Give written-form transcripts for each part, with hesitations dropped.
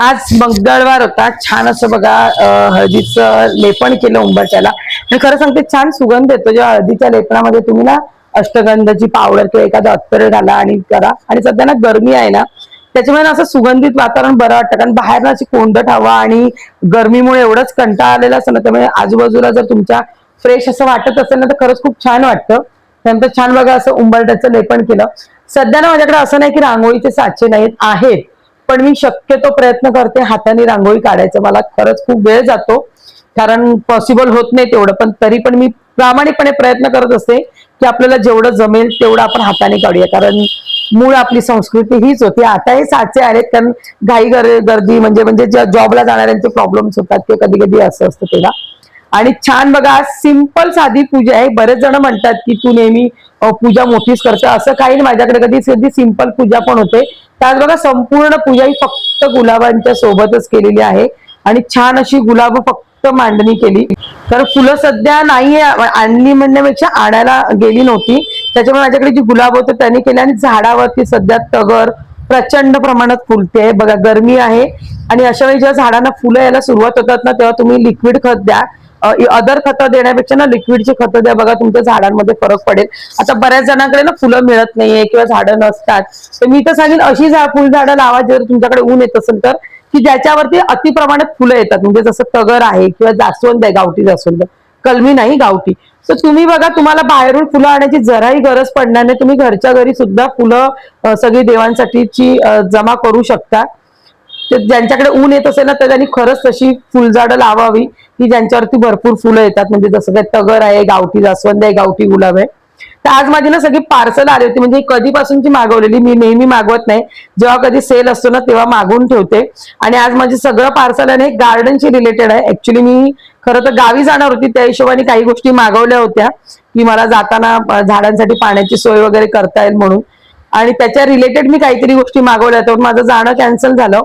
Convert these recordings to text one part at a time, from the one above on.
आज मंगळवार होता, छान असं बघा हळदीचं लेपन केलं उंबरठ्याला. मी खरं सांगते छान सुगंध येतो. जेव्हा हळदीच्या लेपनामध्ये तुम्ही ना अष्टगंधाची पावडर किंवा एखादा अत्तर घाला आणि करा. आणि सध्या ना गरमी आहे ना, त्याच्यामुळे असं सुगंधित वातावरण बरं वाटतं. कारण बाहेर ना अशी कोंडट हवा आणि गरमीमुळे एवढंच कंटाळा आलेला असतं ना, त्यामुळे आजूबाजूला जर तुमच्या फ्रेश असं वाटत असेल ना, तर खरंच खूप छान वाटतं. त्यानंतर छान बघा असं उंबरठ्याचं लेपन केलं. सध्या ना माझ्याकडे असं नाही की रांगोळीचे साचे नाहीत, आहेत. पण मी शक्यतो प्रयत्न करते हाताने रांगोळी काढायचं. मला खरंच खूप वेळ जातो, कारण पॉसिबल होत नाही तेवढं. पण तरी पण मी प्रामाणिकपणे प्रयत्न करत असते की आपल्याला जेवढं जमेल तेवढं आपण हाताने काढूया. कारण मूळ आपली संस्कृती हीच होती. आता हे साचे आहेत, कारण घाई गर्दी म्हणजे म्हणजे ज्या जॉबला जाणाऱ्यांचे प्रॉब्लेम्स होतात ते कधी कधी असं असतं तेव्हा. आणि छान बघा सिंपल साधी पूजा आहे. बरेच जण म्हणतात की तू नेहमी पूजा मोठीच करते, असं काही नाही. माझ्याकडे कधी कधी सिंपल पूजा पण होते. त्यात बघा संपूर्ण पूजा ही फक्त गुलाबांच्या सोबतच केलेली आहे. आणि छान अशी गुलाब फक्त मांडणी केली. तर फुलं सध्या नाहीये, आणली म्हणण्यापेक्षा आणायला गेली नव्हती, त्याच्यामुळे माझ्याकडे जी गुलाब होते त्यांनी केली. आणि झाडावरती सध्या तगर प्रचंड प्रमाणात फुलते. बघा गरमी आहे आणि अशा वेळी जेव्हा झाडांना फुलं यायला सुरुवात होतात ना, तेव्हा तुम्ही लिक्विड खत द्या. अदर खतं देण्यापेक्षा ना लिक्विडची खतं द्या. बघा तुमच्या झाडांमध्ये फरक पडेल. आता बऱ्याच जणांकडे ना फुलं मिळत नाहीये किंवा झाडं नसतात, तर मी तर सांगेन अशी फुलझाडं लावा जर तुमच्याकडे ऊन येत असेल तर, की ज्याच्यावरती अति प्रमाणात फुलं येतात. म्हणजे जसं तगर आहे किंवा जास्वंद आहे, गावठी जास्वंद, कलमी नाही गावठी. तर तुम्ही बघा तुम्हाला बाहेरून फुलं आणायची जराही गरज पडणार नाही. तुम्ही घरच्या घरी सुद्धा फुलं सगळी देवांसाठीची जमा करू शकता. ज्यांच्याकडे ऊन येत असेल ना, तर त्यांनी खरंच तशी फुलझाडं लावावी की ज्यांच्यावरती भरपूर फुलं येतात. म्हणजे जसं काय तगर आहे, गावठी जास्वंद आहे, गावठी गुलाब आहे. तर आज माझी ना सगळी पार्सल आली होती, म्हणजे कधीपासूनची मागवलेली. मी नेहमी मागवत नाही, जेव्हा कधी सेल असतो ना तेव्हा मागवून ठेवते. आणि आज माझे सगळं पार्सल आहे गार्डनशी रिलेटेड आहे. ऍक्च्युली मी खरं तर गावी जाणार होती, त्या हिशोबाने काही गोष्टी मागवल्या होत्या की मला जाताना झाडांसाठी पाण्याची सोय वगैरे करता येईल म्हणून. आणि त्याच्या रिलेटेड मी काहीतरी गोष्टी मागवल्या, तर माझं जाणं कॅन्सल झालं.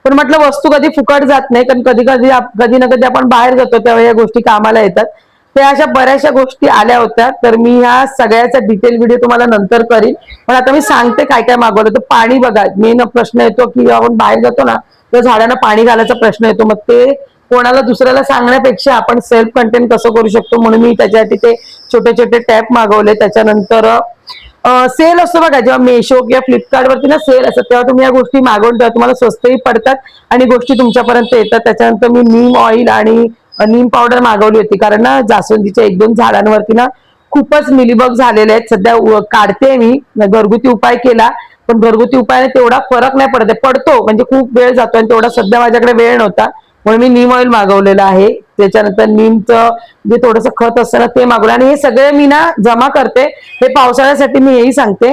पण म्हटलं वस्तू कधी फुकट जात नाही, कारण कधी ना कधी आपण बाहेर जातो तेव्हा या गोष्टी कामाला येतात. त्या अशा बऱ्याचशा गोष्टी आल्या होत्या. तर मी ह्या सगळ्याचा डिटेल व्हिडिओ तुम्हाला नंतर करीन. पण आता मी सांगते काय काय मागवलं. तर पाणी बघा, मेन प्रश्न येतो की आपण बाहेर जातो ना, तर झाडांना पाणी घालायचा प्रश्न येतो. मग ते कोणाला दुसऱ्याला सांगण्यापेक्षा आपण सेल्फ कंटेन कसं करू शकतो, म्हणून मी त्याच्यासाठी ते छोटे छोटे टॅप मागवले. त्याच्यानंतर सेल असतो बघा, जेव्हा मेशो किंवा फ्लिपकार्ट वरती ना सेल असतात, तेव्हा तुम्ही या गोष्टी मागवून ठेवा, तुम्हाला स्वस्तही पडतात आणि गोष्टी तुमच्यापर्यंत येतात. त्याच्यानंतर मी नीम ऑइल आणि नीम पावडर मागवली होती, कारण ना जास्वंदीच्या 1-2 झाडांवरती ना खूपच मिलीबग झालेले आहेत. सध्या काढते मी, घरगुती उपाय केला, पण घरगुती उपायाने तेवढा फरक नाही पडत. पडतो म्हणजे खूप वेळ जातो, आणि तेवढा सध्या माझ्याकडे वेळ नव्हता, म्हणून मी नीम ऑइल मागवलेलं आहे. त्याच्यानंतर नीमचं जे थोडंसं खत असतं ना ते मागवलं. आणि हे सगळे मी ना जमा करते, हे पावसाळ्यासाठी मी हेही सांगते,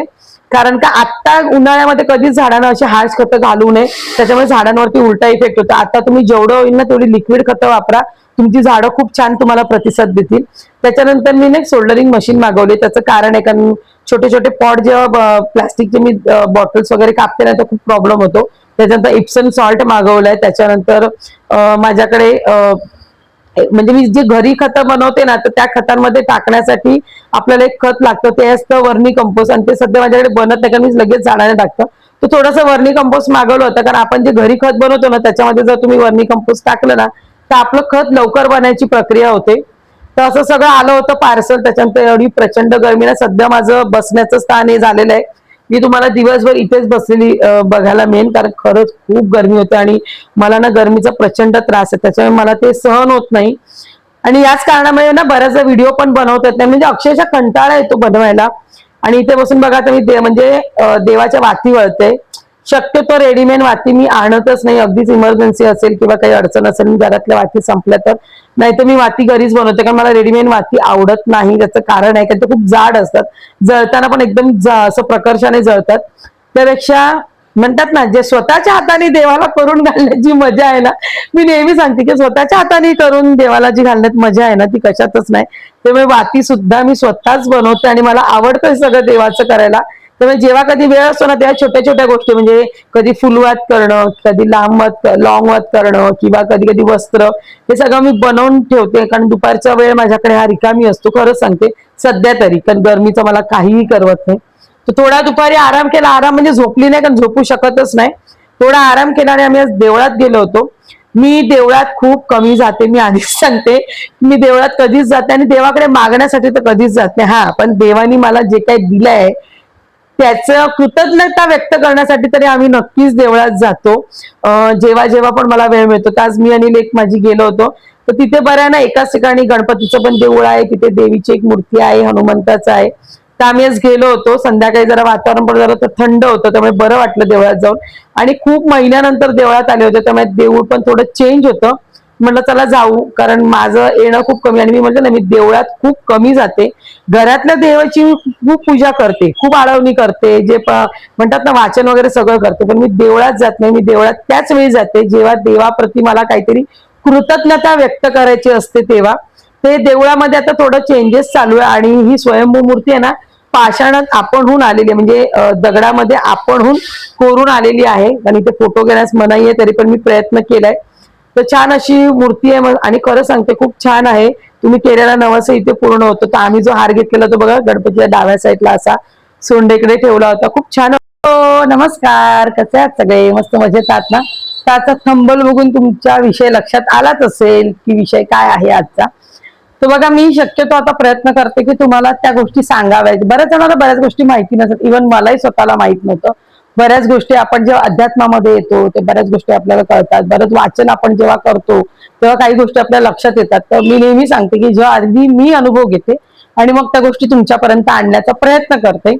कारण का आता उन्हाळ्यामध्ये कधीच झाडांना अशी हार्श खतं घालू नये, त्याच्यामुळे झाडांवरती उलटा इफेक्ट होतो. आता तुम्ही जेवढं होईल ना तेवढी लिक्विड खतं वापरा, तुमची झाडं खूप छान तुम्हाला प्रतिसाद देतील. त्याच्यानंतर मी ना सोल्डरिंग मशीन मागवली. त्याचं कारण आहे, कारण छोटे छोटे पॉट जेव्हा प्लास्टिकचे मी बॉटल्स वगैरे कापते ना, तर खूप प्रॉब्लेम होतो. त्याच्यानंतर इप्सम सॉल्ट मागवलंय. त्याच्यानंतर माझ्याकडे म्हणजे मी जे घरी खतं बनवते ना, तर त्या खतांमध्ये टाकण्यासाठी आपल्याला एक खत लागतं, ते असतं वर्मी कंपोस्ट. आणि ते सध्या माझ्याकडे बनत नाही, कारण मी लगेच झाडाने टाकतो. तर थोडंसं वर्मी कंपोस्ट मागवलं होतं, कारण आपण जे घरी खत बनवतो ना त्याच्यामध्ये जर तुम्ही वर्मी कंपोस्ट टाकलं ना, तर आपलं खत लवकर बनायची प्रक्रिया होते. तर असं सगळं आलं होतं पार्सल. त्याच्यानंतर एवढी प्रचंड गरमी ना, सध्या माझं बसण्याचं स्थान हे झालेलं आहे. मी तुम्हाला दिवसभर इथेच बसलेली बघायला मिळेल, कारण खरंच खूप गरमी होते आणि मला ना गरमीचा प्रचंड त्रास आहे, त्याच्यामुळे मला ते सहन होत नाही. आणि याच कारणामुळे ना बऱ्याचदा व्हिडिओ पण बनवता येत नाही, म्हणजे अक्षरशः कंटाळा येतो बनवायला. आणि इथे बसून बघा तुम्ही म्हणजे देवाच्या वाती वळते. शक्यतो रेडीमेड वाती मी आणतच नाही, अगदीच इमर्जन्सी असेल किंवा काही अडचण असेल, घरातल्या वाती संपल्या तर. नाही तर मी वाती घरीच बनवते, कारण मला रेडीमेड वाती आवडत नाही. त्याचं कारण आहे, कारण ते खूप जाड असतात, जळताना पण एकदम असं प्रकर्षाने जळतात. त्यापेक्षा म्हणतात ना, जे स्वतःच्या हाताने देवाला करून घालण्याची मजा आहे ना, मी नेहमी सांगते की स्वतःच्या हाताने करून देवाला जी घालण्यात मजा आहे ना, ती कशातच नाही. त्यामुळे वाती सुद्धा मी स्वतःच बनवते आणि मला आवडतं सगळं देवाचं करायला. त्यामुळे जेव्हा कधी वेळ असतो ना, तेव्हा छोट्या छोट्या गोष्टी, म्हणजे कधी फुलवात करणं, कधी लॉंग वात करणं, किंवा कधी कधी वस्त्र, हे सगळं मी बनवून ठेवते. कारण दुपारचा वेळ माझ्याकडे हा रिकामी असतो, खरंच सांगते सध्या तरी, कारण गरमीचं मला काहीही करवत नाही. तर थोडा दुपारी आराम केला, आराम म्हणजे झोपली नाही, कारण झोपू शकतच नाही. थोडा आराम केला आणि आम्ही आज देवळात गेलो होतो. मी देवळात खूप कमी जाते, मी आधीच सांगते. मी देवळात कधीच जाते आणि देवाकडे मागण्यासाठी तर कधीच जात नाही. हा, पण देवानी मला जे काही दिलंय त्याचं कृतज्ञता व्यक्त करण्यासाठी तरी आम्ही नक्कीच देवळात जातो. जेव्हा जेव्हा पण मला वेळ मिळतो. तर आज मी आणि लेक माझी गेलो होतो. तर तिथे बऱ्या ना एकाच ठिकाणी गणपतीचं पण देऊळ आहे, तिथे देवीची एक मूर्ती आहे, हनुमंताचं आहे. तर आम्ही आज गेलो होतो. संध्याकाळी जरा वातावरण पण जरा थंड होतं, त्यामुळे बरं वाटलं देवळात जाऊन. आणि खूप महिन्यानंतर देवळात आले होते, त्यामुळे देऊळ पण थोडं चेंज होतं. म्हटलं चला जाऊ, कारण माझं येणं खूप कमी. आणि मी म्हटलं ना, मी देवळात खूप कमी जाते. घरातल्या देवाची खूप पूजा करते, खूप आळवणी करते, जे म्हणतात ना वाचन वगैरे सगळं करते, पण मी देवळात जात नाही. मी देवळात त्याच वेळी जाते जेव्हा देवाप्रती मला काहीतरी कृतज्ञता व्यक्त करायची असते तेव्हा. ते देवळामध्ये आता थोडं चेंजेस चालू आहे. आणि ही स्वयंभू मूर्ती आहे ना, पाषाणात आपणहून आलेली आहे, म्हणजे दगडामध्ये आपणहून कोरून आलेली आहे. आणि ते फोटो घेण्यास मनाई आहे, तरी पण मी प्रयत्न केलाय. तर छान अशी मूर्ती आहे. आणि खरं सांगते खूप छान आहे. तुम्ही केलेला नवस इथे पूर्ण होतो. तर आम्ही जो हार घेतलेला तो बघा, गणपतीच्या डाव्या साईडला असा सोंडेकडे ठेवला होता. खूप छान. नमस्कार, कसे आहात सगळे? मस्त मजेत आहात ना? त्याचा थंबल बघून तुमच्या विषय लक्षात आलाच असेल की विषय काय आहे आजचा. तर बघा, मी शक्यतो आता प्रयत्न करते की तुम्हाला त्या गोष्टी सांगाव्यात. बऱ्याच जणांना बऱ्याच गोष्टी माहिती नसतात, इव्हन मलाही स्वतःला माहित नव्हतं. बऱ्याच गोष्टी आपण जेव्हा अध्यात्मामध्ये येतो ते बऱ्याच गोष्टी आपल्याला कळतात. बरंच वाचन आपण जेव्हा करतो तेव्हा काही गोष्टी आपल्या लक्षात येतात. तर मी नेहमी सांगते की जेव्हा अगदी मी अनुभव घेते आणि मग त्या गोष्टी तुमच्यापर्यंत आणण्याचा प्रयत्न करते.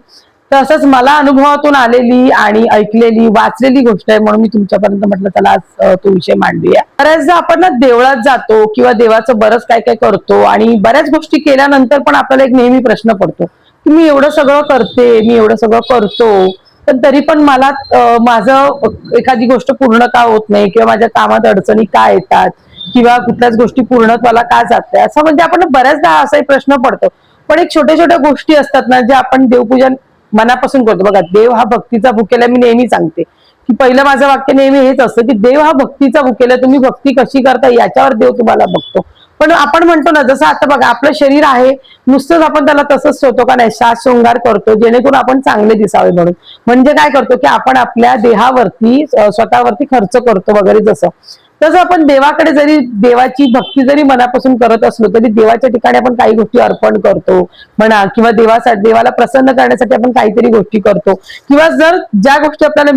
तसंच मला अनुभवातून आलेली आणि ऐकलेली वाचलेली गोष्ट आहे, म्हणून मी तुमच्यापर्यंत म्हटलं चला आज तो विषय मांडूया. बऱ्याचदा आपण ना देवळात जातो किंवा देवाचं बरंच काय काय करतो आणि बऱ्याच गोष्टी केल्यानंतर पण आपल्याला एक नेहमी प्रश्न पडतो की मी एवढं सगळं करते, मी एवढं सगळं करतो, पण तरी पण मला माझं एखादी गोष्ट पूर्ण का होत नाही, किंवा माझ्या कामात अडचणी का येतात, किंवा कुठल्याच गोष्टी पूर्णत्वाला का जात नाही, असं म्हणजे आपण बऱ्याचदा असाही प्रश्न पडतो. पण एक छोट्या छोट्या गोष्टी असतात ना, ज्या आपण देवपूजन मनापासून करतो. बघा, देव हा भक्तीचा भुकेला. मी नेहमी सांगते की पहिलं माझं वाक्य नेहमी हेच असतं की देव हा भक्तीचा भुकेला. तुम्ही भक्ती कशी करता याच्यावर देव तुम्हाला बघतो. पण आपण म्हणतो ना, जसं आता बघा आपलं शरीर आहे, नुसतंच आपण त्याला तसंच ठेवतो का नाही, साज शृंगार करतो जेणेकरून आपण चांगले दिसावे म्हणून. म्हणजे काय करतो की आपण आपल्या देहावरती स्वतःवरती खर्च करतो वगैरे. जसं तसं आपण देवाकडे जरी देवाची भक्ती जरी मनापासून करत असलो तरी देवाच्या ठिकाणी आपण काही गोष्टी अर्पण करतो म्हणा, किंवा देवाला प्रसन्न करण्यासाठी आपण काहीतरी गोष्टी करतो. किंवा जर ज्या गोष्टी आपल्याला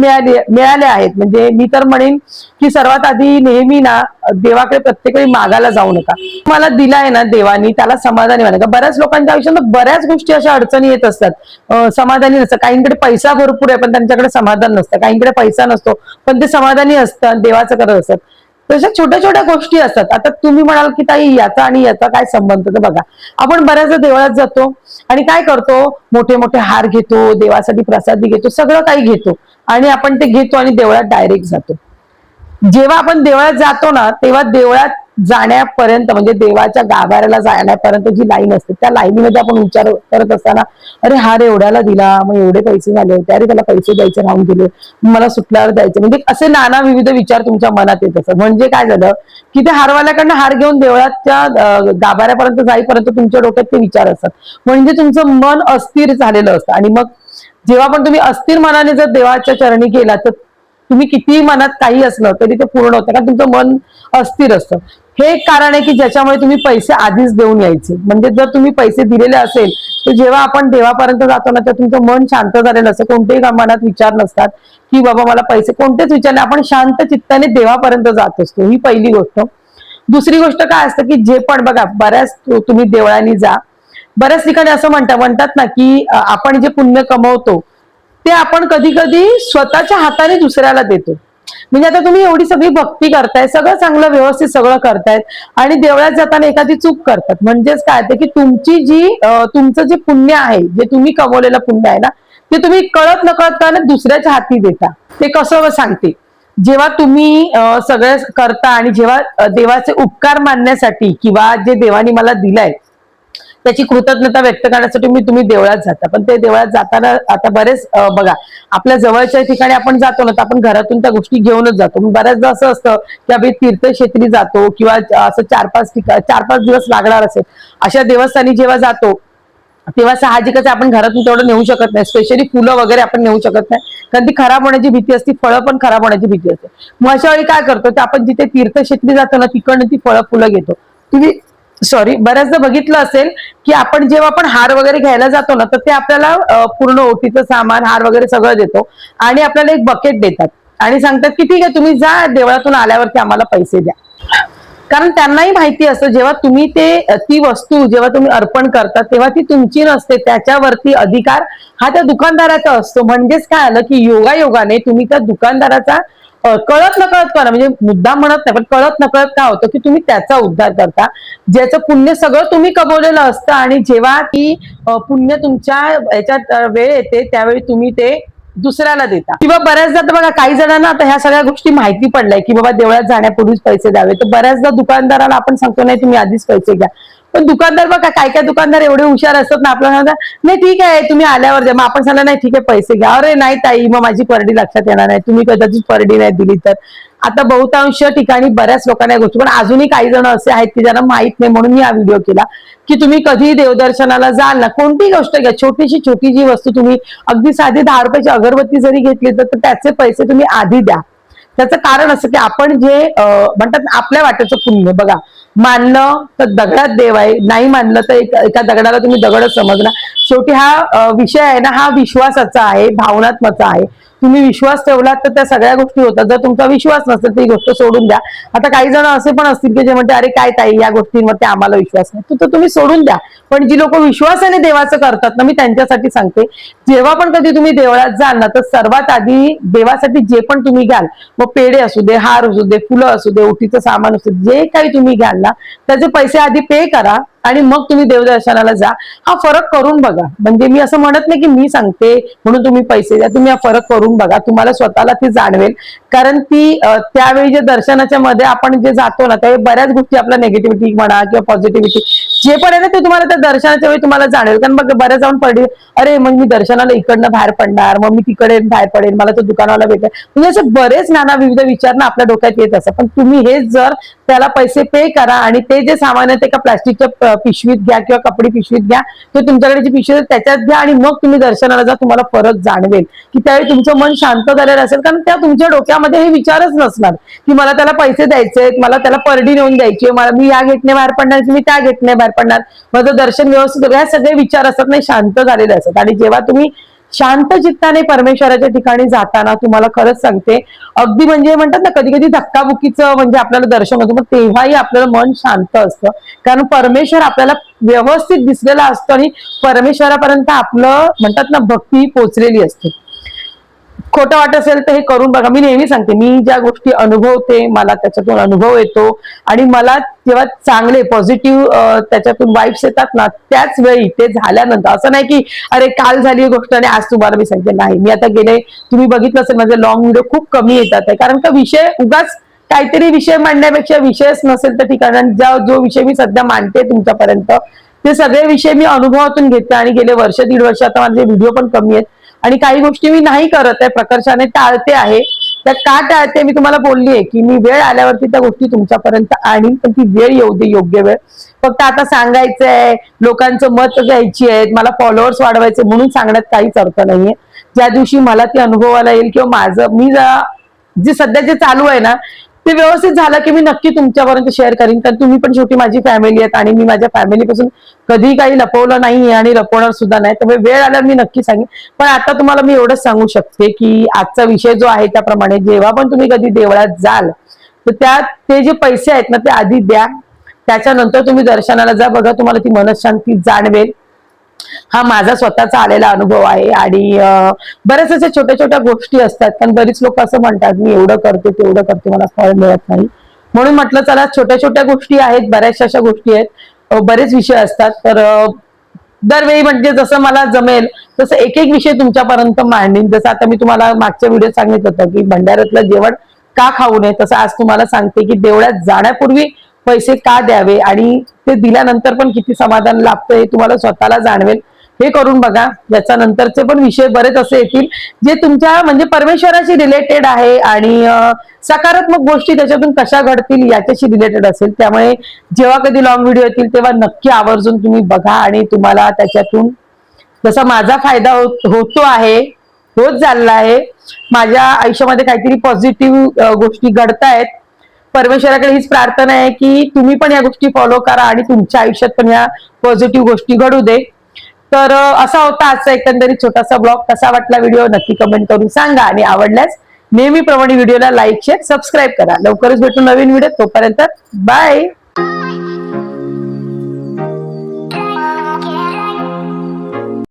मिळाल्या आहेत, म्हणजे मी तर म्हणेन की सर्वात आधी नेहमी ना देवाकडे प्रत्येक वेळी मागायला जाऊ नका. मला दिलाय ना देवानी, त्याला समाधानी व्हा नका. बऱ्याच लोकांच्या आयुष्यात बऱ्याच गोष्टी अशा अडचणी येत असतात, समाधानी नसतं. काहींकडे पैसा भरपूर आहे पण त्यांच्याकडे समाधान नसतं, काहींकडे पैसा नसतो पण ते समाधानी असतात, देवाचं करत असतात. तशा छोट्या छोट्या गोष्टी असतात. आता तुम्ही म्हणाल की ताई याचा आणि याचा काय संबंध, तर बघा, आपण बऱ्याचदा देवळात जातो आणि काय करतो, मोठे मोठे हार घेतो, देवासाठी प्रसादी घेतो, सगळं काही घेतो आणि आपण ते घेतो आणि देवळात डायरेक्ट जातो. जेव्हा आपण देवळात जातो ना, तेव्हा देवळात जाण्यापर्यंत, म्हणजे देवाच्या गाभाऱ्याला जाण्यापर्यंत जी लाईन असते, त्या लाईनीमध्ये आपण विचार करत असताना, अरे हार एवढ्याला दिला, मग एवढे पैसे झाले होते, अरे त्याला पैसे द्यायचे राहून गेले, मला सुटल्यावर द्यायचे, म्हणजे असे नाना विविध विचार तुमच्या मनात येत असतात. म्हणजे काय झालं की त्या हारवाल्याकडनं हार घेऊन देवळाच्या गाभाऱ्यापर्यंत जाईपर्यंत तुमच्या डोक्यात ते विचार असतात. म्हणजे तुमचं मन अस्थिर झालेलं असतं. आणि मग जेव्हा पण तुम्ही अस्थिर मनाने जर देवाच्या चरणी गेला, तर तुम्ही कितीही मनात काही असलं तरी ते पूर्ण होतं, कारण तुमचं मन अस्थिर असतं. हे एक कारण आहे की ज्याच्यामुळे तुम्ही पैसे आधीच देऊन यायचे. म्हणजे जर तुम्ही पैसे दिलेले असेल तर जेव्हा आपण देवापर्यंत जातो ना, तर तुमचं मन शांत झालेलं असतं, कोणतेही मनात विचार नसतात की बाबा मला पैसे, कोणतेच विचार नाही. आपण शांत चित्ताने देवापर्यंत जात असतो. ही पहिली गोष्ट. दुसरी गोष्ट काय असतं की जे पण बघा, बऱ्याच तुम्ही देवळांनी जा, बऱ्याच ठिकाणी असं म्हणतात ना की आपण जे पुण्य कमवतो ते आपण कधी कधी स्वतःच्या हाताने दुसऱ्याला देतो. म्हणजे आता तुम्ही एवढी सगळी भक्ती करताय, सगळं चांगलं व्यवस्थित सगळं करतायत आणि देवळात जाताना एखादी चूक करतात. म्हणजेच काय ते की तुमची जी तुमचं जे पुण्य आहे, जे तुम्ही कमवलेलं पुण्य आहे ना, ते तुम्ही कळत नकळत का दुसऱ्याच्या हाती देता. ते कसं सांगते, जेव्हा तुम्ही सगळं करता आणि जेव्हा देवाचे उपकार मानण्यासाठी किंवा जे देवानी मला दिलाय त्याची कृतज्ञता व्यक्त करण्यासाठी तुम्ही देवळात जाता. पण ते देवळात जाताना आता बरेच बघा, आपल्या जवळच्या ठिकाणी आपण जातो ना, तर आपण घरातून त्या गोष्टी घेऊनच जातो. बऱ्याचदा असं असतं की आम्ही तीर्थक्षेत्री जातो किंवा असं 4-5 दिवस लागणार असेल अशा देवस्थानी जेव्हा जातो, तेव्हा साहजिकच आहे, आपण घरातून तेवढं नेऊ शकत नाही, स्पेशली फुलं वगैरे आपण नेऊ शकत नाही, कारण ती खराब होण्याची भीती असते, फळं पण खराब होण्याची भीती असते. मग अशा वेळी काय करतो, तर आपण जिथे तीर्थक्षेत्री जातो ना, तिकडनं ती फळं फुलं घेतो. तुम्ही बऱ्याचदा बघितलं असेल की आपण जेव्हा आपण हार वगैरे घ्यायला जातो ना, तर ते आपल्याला पूर्ण ओटीचं सामान, हार वगैरे सगळं देतो आणि आपल्याला एक बकेट देतात आणि सांगतात की ठीक आहे, तुम्ही जा देवळातून आल्यावरती आम्हाला पैसे द्या. कारण त्यांनाही माहिती असतं, जेव्हा तुम्ही ती वस्तू जेव्हा तुम्ही अर्पण करता तेव्हा ती तुमची नसते, त्याच्यावरती अधिकार हा त्या दुकानदाराचा असतो. म्हणजेच काय आलं की योगायोगाने तुम्ही त्या दुकानदाराचा कळत नकळत करा, म्हणजे मुद्दा म्हणत नाही पण कळत नकळत काय होतं की तुम्ही त्याचा उद्धार करता, ज्याचं पुण्य सगळं तुम्ही कमवलेलं असतं. आणि जेव्हा ती पुण्य तुमच्या याच्यात वेळ येते त्यावेळी तुम्ही ते दुसऱ्याला देता. किंवा बऱ्याचदा तर बघा, काही जणांना आता ह्या सगळ्या गोष्टी माहिती पडलाय की बाबा देवळात जाण्यापूर्वीच पैसे द्यावे, तर बऱ्याचदा दुकानदाराला आपण सांगतो नाही तुम्ही आधीच पैसे घ्या, पण दुकानदार बघा, काय काय दुकानदार एवढे हुशार असतात ना, आपल्याला सांगतात नाही ठीक आहे तुम्ही आल्यावर द्या. मग आपण सांगणार नाही ठीक आहे पैसे घ्या, अरे नाही ताई मग माझी परडी लक्षात येणार नाही, तुम्ही कदाचित परडी नाही दिली तर. आता बहुतांश ठिकाणी बऱ्याच लोकांना या गोष्टी, पण अजूनही काही जण असे आहेत की ज्यांना माहित नाही, म्हणून मी हा व्हिडिओ केला की तुम्ही कधी देवदर्शनाला जाल ना, कोणतीही गोष्ट घ्या, छोटीशी छोटी जी वस्तू, तुम्ही अगदी साधी 10 रुपयाची अगरबत्ती जरी घेतली तर त्याचे पैसे तुम्ही आधी द्या. त्याचं कारण असं की आपण जे म्हणतात आपल्या वाट्याचं पुण्य बघा, मानलं तर दगडात देव आहे, नाही मानलं तर एका दगडाला तुम्ही दगडच समजला. शेवटी हा विषय आहे ना, हा विश्वासाचा आहे, भावनात्मक आहे. तुम्ही विश्वास ठेवलात तर त्या सगळ्या गोष्टी होतात, जर तुमचा विश्वास नसेल तर ही गोष्ट सोडून द्या. आता काही जण असे पण असतील की जे म्हणते अरे काय ताई या गोष्टींवरती आम्हाला विश्वास नाही, तर तुम्ही सोडून द्या. पण जी लोक विश्वासाने देवाचं करतात ना, मी त्यांच्यासाठी सांगते, जेव्हा पण कधी तुम्ही देवळात जाल ना, तर सर्वात आधी देवासाठी जे पण तुम्ही घ्याल, मग पेढे असू दे, हार असू दे, फुलं असू दे, ओटीचं सामान असू दे, जे काही तुम्ही घ्याल ना त्याचे पैसे आधी पे करा आणि मग तुम्ही देवदर्शनाला जा. हा फरक करून बघा. म्हणजे मी असं म्हणत नाही की मी सांगते म्हणून तुम्ही पैसे द्या, तुम्ही हा फरक करून बघा, तुम्हाला स्वतःला ती जाणवेल. कारण ती त्यावेळी जे दर्शनाच्या मध्ये आपण जे जातो ना, त्यावेळी बऱ्याच गोष्टी आपल्या नेगेटिव्हिटी म्हणा किंवा पॉझिटिव्हिटी जे पण आहे ना, ते तुम्हाला त्या दर्शनाच्या वेळी तुम्हाला जाणवेल. कारण बघ बऱ्याच जाऊन पडले, अरे मग मी दर्शनाला इकडनं बाहेर पडणार, मग मी तिकडे बाहेर पडेल, मला तो दुकानाला भेटेल, म्हणजे असे बरेच नाना विविध विचार ना आपल्या डोक्यात येत असतात. पण तुम्ही हेच जर त्याला पैसे पे करा आणि ते जे सामान आहे ते एका प्लास्टिकच्या पिशवीत घ्या किंवा कपडे पिशवीत घ्या, ते तुमच्याकडे जी पिशवी त्याच्यात घ्या आणि मग तुम्ही दर्शनाला जा, तुम्हाला फरक जाणवेल की त्यावेळी तुमचं मन शांत झालेलं असेल. कारण त्या तुमच्या डोक्यामध्ये हे विचारच नसणार की मला त्याला पैसे द्यायचे, मला त्याला परडी नेऊन द्यायची, मला मी या गेटने बाहेर पडणार, मी त्या गेटने बाहेर पडणार, माझं दर्शन व्यवस्थित, हे सगळे विचार असतात नाही, शांत झालेले असतात. आणि जेव्हा तुम्ही शांत चित्ताने परमेश्वराच्या ठिकाणी जाताना, तुम्हाला खरंच सांगते, अगदी म्हणजे म्हणतात ना कधी कधी धक्काबुक्कीचं म्हणजे आपल्याला दर्शन होतं, पण तेव्हाही आपल्याला मन शांत असतं. कारण परमेश्वर आपल्याला व्यवस्थित दिसलेला असतो आणि परमेश्वरापर्यंत आपलं म्हणतात ना भक्ती पोचलेली असते. खोटं वाटत असेल तर हे करून बघा. मी नेहमी सांगते, मी ज्या गोष्टी अनुभवते मला त्याच्यातून अनुभव येतो आणि मला जेव्हा चांगले पॉझिटिव्ह त्याच्यातून वाईब्स येतात ना, त्याच वेळी ते झाल्यानंतर असं नाही की अरे काल झाली गोष्ट आणि आज तुम्हाला मी सांगते, नाही. मी आता गेले, तुम्ही बघितलं असेल माझे लॉंग व्हिडिओ खूप कमी येतात आहे, कारण का विषय उगाच काहीतरी विषय मांडण्यापेक्षा विषयच नसेल तर ठीक आहे. जो विषय मी सध्या मांडते तुमच्यापर्यंत ते सगळे विषय मी अनुभवातून घेते आणि गेले वर्ष दीड वर्ष आता माझे व्हिडिओ पण कमी आहेत आणि काही गोष्टी मी नाही करत आहे, प्रकर्षाने टाळते आहे. त्या का टाळते मी तुम्हाला बोलली आहे की मी वेळ आल्यावरती त्या गोष्टी तुमच्यापर्यंत आणीन, पण ती वेळ येऊ दे, योग्य वेळ. फक्त आता सांगायचंय, लोकांचं मत घ्यायची आहेत, मला फॉलोअर्स वाढवायचे म्हणून सांगण्यात काहीच अर्थ नाहीये. ज्या दिवशी मला ती अनुभवाला येईल किंवा माझं मी जे सध्या जे चालू आहे ना ते व्यवस्थित झालं की मी नक्की तुमच्यापर्यंत शेअर करीन. कारण तुम्ही पण शेवटी माझी फॅमिली आहेत आणि मी माझ्या फॅमिलीपासून कधी काही लपवलं नाहीये आणि लपवणार सुद्धा नाही. त्यामुळे वेळ आल्यावर मी नक्की सांगेन. पण आता तुम्हाला मी एवढंच सांगू शकते की आजचा विषय जो आहे त्याप्रमाणे जेव्हा पण तुम्ही कधी देवळात जाल तर त्यात ते जे पैसे आहेत ना ते आधी द्या, त्याच्यानंतर तुम्ही दर्शनाला जा. बघा तुम्हाला ती मनशांती जाणवेल. हा माझा स्वतःचा आलेला अनुभव आहे. आणि बऱ्याच अशा छोट्या छोट्या गोष्टी असतात, पण बरीच लोक असं म्हणतात मी एवढं करते तेवढं करते मला फळ मिळत नाही. म्हणून म्हटलं चला छोट्या छोट्या गोष्टी आहेत, बऱ्याचशा अशा गोष्टी आहेत, बरेच विषय असतात. तर दरवेळी म्हणजे जसं मला जमेल तसं एक एक विषय तुमच्यापर्यंत मांडीन. जसं आता मी तुम्हाला मागच्या व्हिडिओत सांगितलं होतं की भंडाऱ्यातलं जेवण का खाऊ नये, तसं आज तुम्हाला सांगते की देवळात जाण्यापूर्वी पैसे का द्यावे आणि ते दिल्यानंतर पण किती समाधान लाभतं हे तुम्हाला स्वतःला जाणवेल. हे करून बघा. याच्या नंतरचे पण विषय बरेच असे येतील जे तुमच्या म्हणजे परमेश्वराशी रिलेटेड आहे आणि सकारात्मक गोष्टी त्याच्यातून कशा घडतील याच्याशी रिलेटेड असेल. त्यामुळे जेव्हा कधी लॉंग व्हिडिओ येतील तेव्हा नक्की आवर्जून तुम्ही बघा आणि तुम्हाला त्याच्यातून जसा माझा फायदा होतो आहे, होत चालला आहे, माझ्या आयुष्यामध्ये काहीतरी पॉझिटिव्ह गोष्टी घडतायत. परमेश्वराकडे हीच प्रार्थना आहे की तुम्ही पण या गोष्टी फॉलो करा आणि तुमच्या आयुष्यात पण या पॉझिटिव्ह गोष्टी घडू दे. तर असा होता आजचा एकंदरीत छोटासा ब्लॉग. कसा वाटला व्हिडिओ नक्की कमेंट करून सांगा आणि आवडल्यास नेहमीप्रमाणे व्हिडिओला लाईक शेअर सबस्क्राईब करा. लवकरच भेटू नवीन व्हिडिओ. तोपर्यंत बाय.